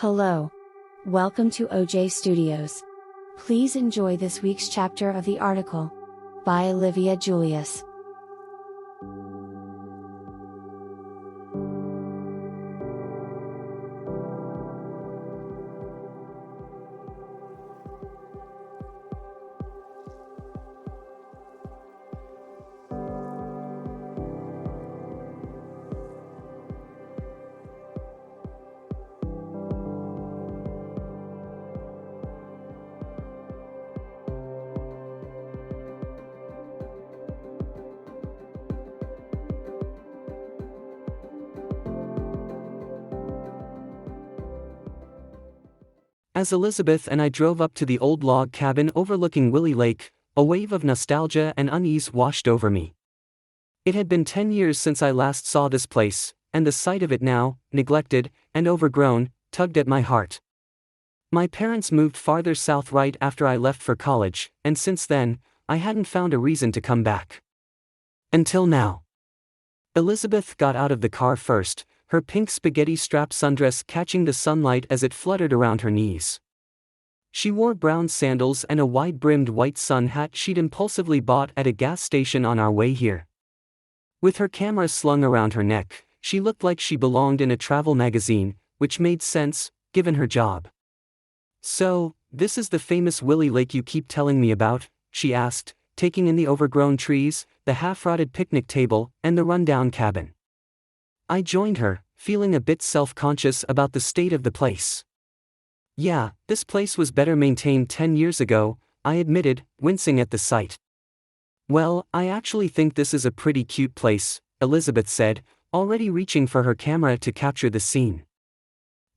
Hello. Welcome to OJ Studios. Please enjoy this week's chapter of the article by Olivia Julius. As Elizabeth and I drove up to the old log cabin overlooking Willie Lake, a wave of nostalgia and unease washed over me. It had been 10 years since I last saw this place, and the sight of it now, neglected and overgrown, tugged at my heart. My parents moved farther south right after I left for college, and since then, I hadn't found a reason to come back. Until now. Elizabeth got out of the car first, her pink spaghetti-strap sundress catching the sunlight as it fluttered around her knees. She wore brown sandals and a wide-brimmed white sun hat she'd impulsively bought at a gas station on our way here. With her camera slung around her neck, she looked like she belonged in a travel magazine, which made sense, given her job. "So, this is the famous Willie Lake you keep telling me about?" she asked, taking in the overgrown trees, the half-rotted picnic table, and the rundown cabin. I joined her, feeling a bit self-conscious about the state of the place. "Yeah, this place was better maintained 10 years ago," I admitted, wincing at the sight. "Well, I actually think this is a pretty cute place," Elizabeth said, already reaching for her camera to capture the scene.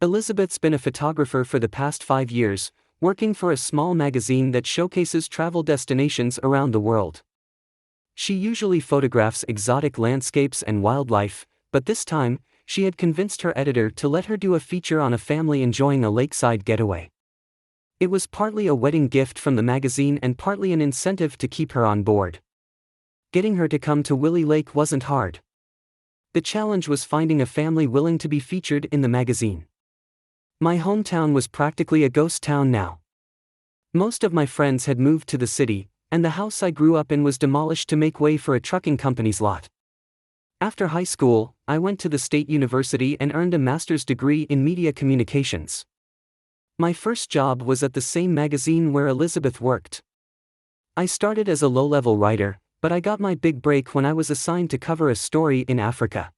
Elizabeth's been a photographer for the past 5 years, working for a small magazine that showcases travel destinations around the world. She usually photographs exotic landscapes and wildlife, but this time, she had convinced her editor to let her do a feature on a family enjoying a lakeside getaway. It was partly a wedding gift from the magazine and partly an incentive to keep her on board. Getting her to come to Willie Lake wasn't hard. The challenge was finding a family willing to be featured in the magazine. My hometown was practically a ghost town now. Most of my friends had moved to the city, and the house I grew up in was demolished to make way for a trucking company's lot. After high school, I went to the State University and earned a master's degree in media communications. My first job was at the same magazine where Elizabeth worked. I started as a low-level writer, but I got my big break when I was assigned to cover a story in Africa.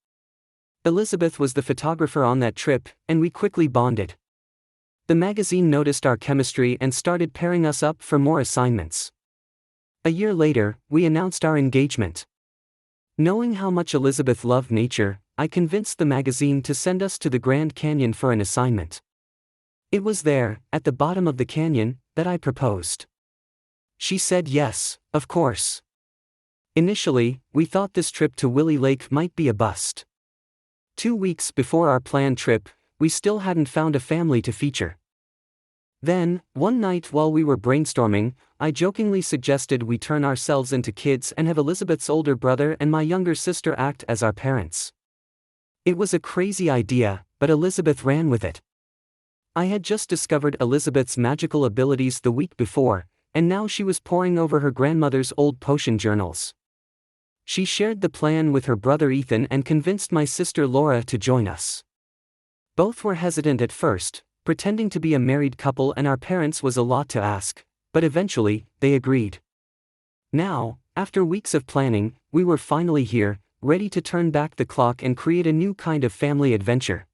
Elizabeth was the photographer on that trip, and we quickly bonded. The magazine noticed our chemistry and started pairing us up for more assignments. A year later, we announced our engagement. Knowing how much Elizabeth loved nature, I convinced the magazine to send us to the Grand Canyon for an assignment. It was there, at the bottom of the canyon, that I proposed. She said yes, of course. Initially, we thought this trip to Willie Lake might be a bust. 2 weeks before our planned trip, we still hadn't found a family to feature. Then, one night while we were brainstorming, I jokingly suggested we turn ourselves into kids and have Elizabeth's older brother and my younger sister act as our parents. It was a crazy idea, but Elizabeth ran with it. I had just discovered Elizabeth's magical abilities the week before, and now she was poring over her grandmother's old potion journals. She shared the plan with her brother Ethan and convinced my sister Laura to join us. Both were hesitant at first, pretending to be a married couple, and our parents was a lot to ask, but eventually, they agreed. Now, after weeks of planning, we were finally here, ready to turn back the clock and create a new kind of family adventure.